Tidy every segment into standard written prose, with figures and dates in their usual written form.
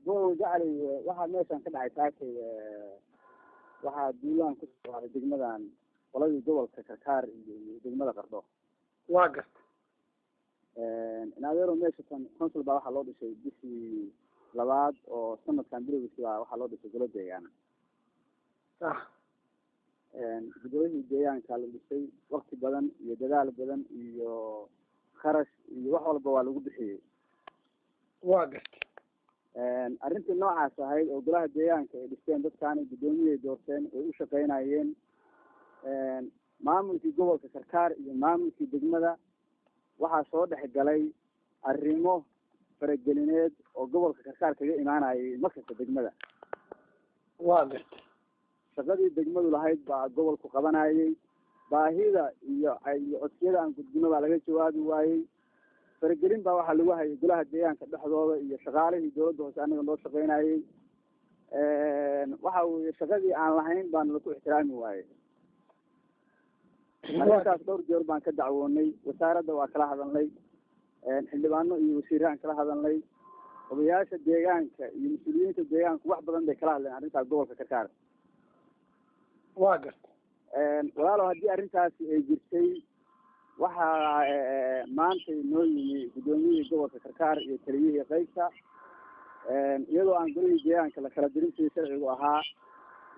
بو جعلي واحد ماشان كدعي تاكي waxaa duulaan ku soo degmadan qoladii gobolka Karkaar iyo degmada Qardho waa gart inaadero meeshan consul baa waxa loo dhisay bishii labaad oo sanadkan bilowgiisa waxa loo dhisay golo deegaan gudoomiyaha deegaanka la dhisay waqti badan iyo dadaal badan iyo kharash iyo wax walba waa lagu bixiyay waa gart arrintii noocaas ahayd oo golaha deegaanka ay dhisteen dadkaan gudoomiyay doorteen ay u shaqeynayeen maamulkii gobolka Karkaar iyo maamulkii degmada waxaa soo dhex galay arrimo faragelineed oo gobolka Karkaar kaga imaanayay markasta degmada waa gart shaqadii degmadu lahayd baa gobolku qabanayay baahida iyo codsiyada aan gudbinada laga jawaabi waayay faragelin baa waxa lagu hayay golaha deegaanka dhexdooda iyo shaqaalihii dawladda hoose anaga loo shaqeynayay waxa uu shaqadii aan lahayn baan lagu ixtiraami waayay markaas dhowr jeer baan ka dacwoonay wasaaradda waa kala hadalnay xildhibaano iyo wasiiraan kala hadalnay odayaasha deegaanka iyo mas'uuliyiinta deegaanka wax badan bay kala hadleen arrintaas gobolka Karkaar waa gart walaalo haddii arrintaasi ay jirtay waxaa maanta noo yimi gudoomiyihii gobolka Karkaar iyo taliyihii qaybta iyadoo aan golihii deegaanka la kala dirin sidii sharcigu ahaa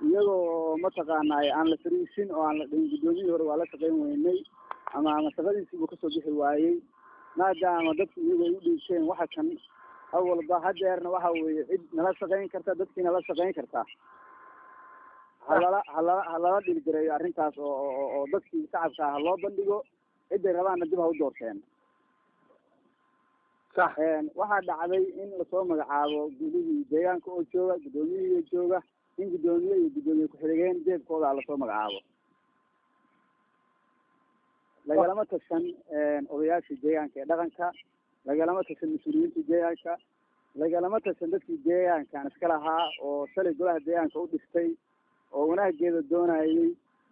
iyadoo mataqaanaa aan la fariisin oo aan la dhihin gudoomiyihii hore waa la shaqeyn weynay ama shaqadiisiibuu kasoo bixi waayey maadaama dadku iyagoo u dhiibteen waxa kan awalba hadeerna waxa weeye cid nala shaqeyn karta dadkiina la shaqeyn karta halala dhilgareeyo arrintaas oo dadkii shacabka ah loo bandhigo ciday rabaanna dib ha u doorteen sax waxaa dhacday in lasoo magacaabo gudihii deegaanka oo jooga gudoomiyihii jooga in gudoomiye iyo gudoomiye ku-xigeen jeebkooda lasoo magacaabo lagalama tashan odayaashii deegaanka ee dhaqanka lagalama tashan mas-uuliyiintii deegaanka lagalama tashan dadkii deegaankan iska lahaa oo shalay golaha deegaanka u dhistay oo wanaageeda doonayay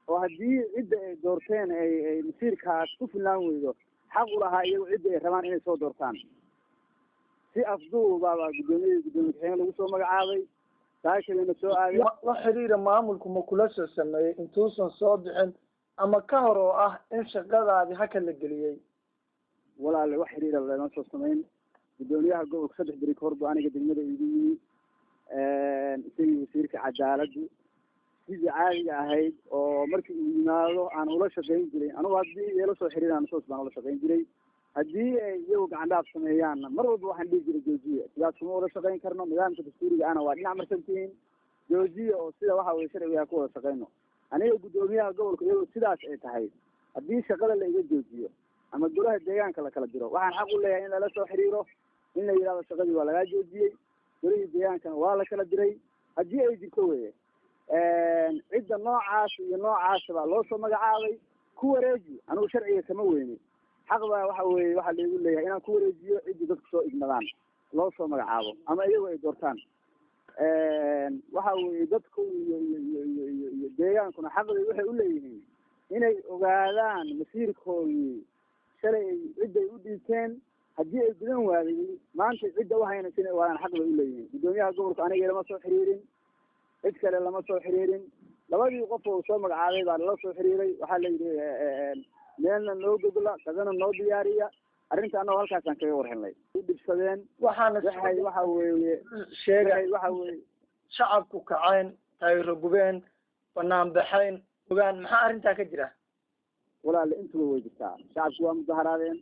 oo haddii cidda ay doorteen ay masiirkaas ku filnaan weydo xaq u lahaa iyagu cidda ay rabaan inay soo doortaan si afduubaaba gudoomiye ku-xigeen lagu soo magacaabay saakadina soo aagay la xiriira maamulku ma kula soo sameeyey intuusan soo bixin ama ka hor oo ah in shaqadaadi haka la geliyey walaale wax xiriira lama soo sameyn gudoomiyaha gobolka 3 beri ka hor buu aniga degmada igu yimi isagii wasiirka cadaaladdu sidii caadiga ahayd oo markii uu yimaado aan ula shaqeyn jiray anugu haddii iyala soo xiriiraan soos baan ula shaqeyn jiray haddii ay iyagu gacan dhaaf sameeyaanna mar walba waxaan dhihi jiray joojiye sidaas kuma wada shaqeyn karno nidaamka dastuuriga ana waa dhinac marsantihiin joojiye oo sida waxa weye sharciga ku wada shaqeyno aniga gudoomiyaha gobolka iyagoo sidaas ay tahay haddii shaqada la iga joojiyo ama golaha deegaanka la kala diro waxaan xaq u leeyahay in lala soo xiriiro in la yidhahdo shaqadii waa lagaa joojiyey golihii deegaankana waa la kala diray haddii ay jirto weye cidda noocaas iyo noocaasa baa loo soo magacaabay ku wareeji anigu sharciga kama weyni xaq baa waxa weye waxaa laigu leeyahay inaan ku wareejiyo ciddii dadku soo igmadaan loo soo magacaabo ama iyagu ay doortaan waxa weye dadku iyo deegaankuna xaqday waxay u leeyihiin inay ogaadaan masiirkoodii shalay cidday u dhiibteen haddii ay gudan waadayey maanta cidda uhaynaysa inay ogaadaan xaq bay u leeyihiin gudoomiyaha gobolka aniga lama soo xiriirin cid kale lama soo xiriirin labadii qof oo soo magacaabay baa lala soo xiriiray waxaa la yidhi meelna noo gogla qadana noo diyaariya arrinta annago halkaasaan kaga warhelnay u dhibsadeen waxa weeye sheegay waxa weye shacabku kaceen taageero gubeen banaan baxayn ogaan maxaa arrintaa ka jira walaale intuba way jirtaa shacabku waa mudaharaadeen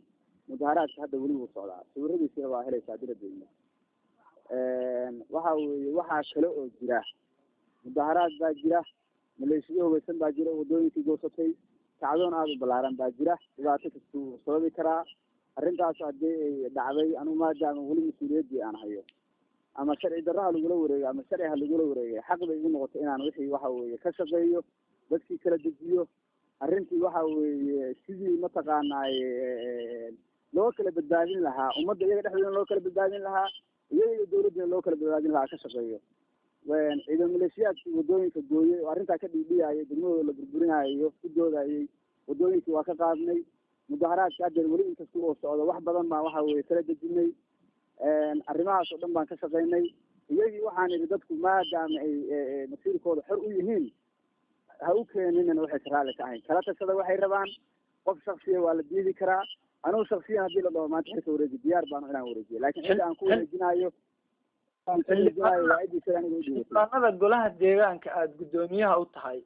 mudaharaadka hadda weli wuu socdaa sawiradiisina waa helaysaa diradeyna waxa weeye waxaa kale oo jira mudaharaad baa jira maleeshiyo hubeysan baa jira wadooyinkii goosatay kacdoon aada u balaaran baa jira dhibaato kastuu sababi karaa arrintaas haddii ay dhacday anigu maadaama weli mas-uuliyaddii aan hayo ama sharci darraha lagula wareegay ama sharci ha lagula wareegay xaq bay igu noqotay inaan wixii waxa weeye ka shaqeeyo dadkii kala dejiyo arrintii waxa weeye sidii mataqaanaaye loo kala badbaadin lahaa ummadda iyaga dhexdeedana loo kala badbaadin lahaa iyaga iyo dawladdina loo kala badbaadin lahaa ka shaqeeyo ciidan maleeshiyaadkii wadooyinka gooyey oo arrintaa ka dhiidhiyayay degmadooda la burburinaayo ku doodayay wadooyinkii waa ka qaadnay mudaharaadka haddeer weli inkasta oo socdo wax badan baan waxa weeye kala dejinay arrimahaas oo dhan baan ka shaqaynay iyagii waxaan idhi dadku maadaama ay masiirkooda xor u yihiin ha u keeninana waxay raalli ka ahayn kala tashada waxay rabaan qof shaksiya waa la diidi karaa anugu shaksiyan haddii la dhaho maanta xilka wareeji diyaar baanu inaan wareejiyo laakiin xilli aan ku wareejinayo xildhibaanada golaha deegaanka aada guddoomiyaha u tahay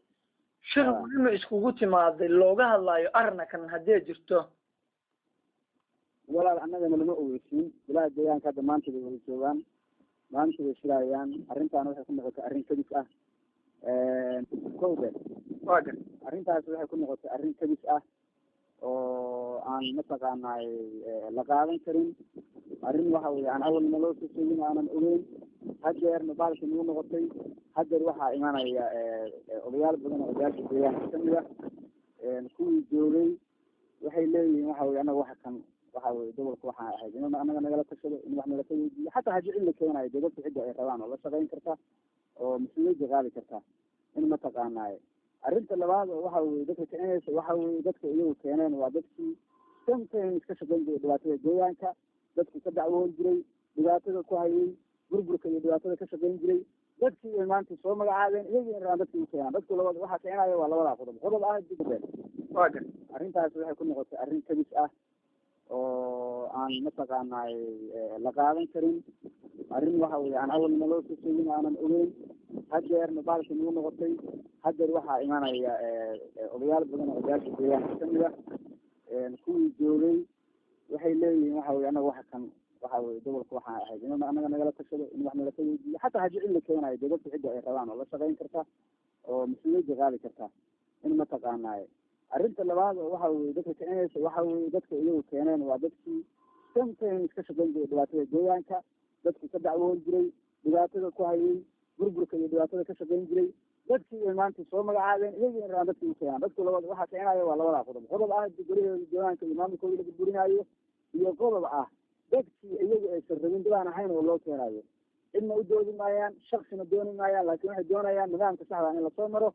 shir welima iskugu timaaday looga hadlaayo arrinkan haddii jirto walaal annagana lama ogeysiin golaha deegaanka hadda maanta bay wada joogaan maanta bay shiraayaan arrintaana waxay ku noqotay arrin kadis ah kowde arrintaas waxay ku noqotay arrin kadis ah oo aan mataqaanay la qaadan karin arrin waxa weye aan awalna loo soo sheegin aanan ogeyn hadeerna baalka nagu noqotay hadeer waxaa imanaya odayaal badan oo odayaasha deegaanka kamid ah kuwii joogay waxay leeyihiin waxa weye anaga waxa kan waxa weye gobolka waxaa ahayd in anaga nagala tashado in wax nalaka weydiiyo xataa haddii cid la keenayo dee dadka cidda ay rabaan oo la shaqayn karta oo mas-uuliyadda qaadi karta in mataqaanaaye arrinta labaad oo waxa weye dadka kicinaysa waxa weye dadka iyagu keeneen waa dadkii sometimes ka shaqayn jiray dhibaatada deegaanka dadkii ka dacwoon jiray dhibaatada ku hayay burburka iyo dhibaatada ka shaqayn jiray dadkii ay maanta soo magacaabeen iyagii in rabaan dadkii u keenaan dadku labada waxaa kicinaya waa labadaa qodob ah arrintaas waxay ku noqotay arrin kadis ah oo aan mataqaanay la qaadan karin arrin waxa weye aan awalna loo soo sheegin aanan ogeyn hadeerna baalka nagu noqotay hadeer waxaa imanaya odayaal badan oo odayaasha deegaanka kamid ah kuwii joogay waxay leeyihiin waxa weye anaga waxa kan waxa weye gobolka waxaa ahayd in anaga nagala tashado in wax nalaka weydiiyo xataa haddii cid la keenayo dee dadka cidda ay rabaan oo la shaqayn karta oo mas-uuliyadda qaadi karta in mataqaanaaye arrinta labaad oo waxa weye dadka kicinaysa waxa weye dadka iyagu keeneen waa dadkii sometimes ka shaqayn jiray dhibaatada deegaanka dadkii ka dacwoon jiray dhibaatada ku hayay burburka iyo dhibaatada ka shaqayn jiray dadkii ay maanta soo magacaabeen iyagii in rabaan dadkii u keenaan dadku labada waxaa kicinaya waa labadaa qodob ah golaheeda deegaanka iyo maamulkooda la burburinayo iyo qodob ah dadkii iyagu aysan rabin dibaan ahayn oo loo keenayo cidna u doodi maayaan shaksina dooni maayaan laakiin waxay doonayaan nidaamka saxda in lasoo maro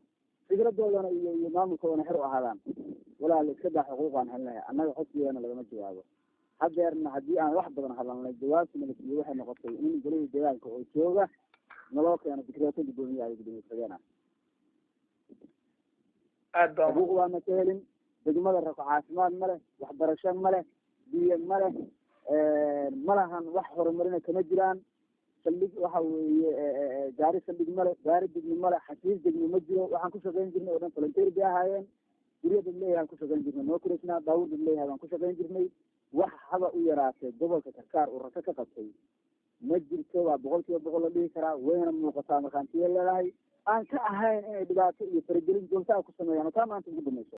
fikradoodana iyo maamulkoodana xer u ahaadaan walaal iska daa xuquuqaan helnaya annaga xogtigeena lagama jawaabo hadeerna haddii aan wax badan hadalnay jawaabti nalasiiyo waxay noqotay in golihii deegaanka oo jooga naloo keeno dikraato guddoomiyaha iyo guddoomiye ku-xigeenah xuquuq waana ka helin degmada rako caafimaad ma leh waxbarasho ma leh biyo ma leh malahan wax horumarina kama jiraan saldhig waxa weeye gaari saldhig male gaari degmi male xafiis degmi ma jiro waxaan ku shaqayn jirnay oo dhan volunteer bay ahaayeen guryo dadleeyahay aan ku shaqayn jirnay noo kuresnaa daawur dadleeyahay baan ku shaqayn jirnay wax haba u yaraatee gobolka karkaar uu rako ka qabtay ma jirto waa 100% la dhihi karaa wayna muuqataa markaantiya leedahay aan ka ahayn inay dhibaato iyo faragelin joogta ku sameeyaan taa maanta ugu dambayso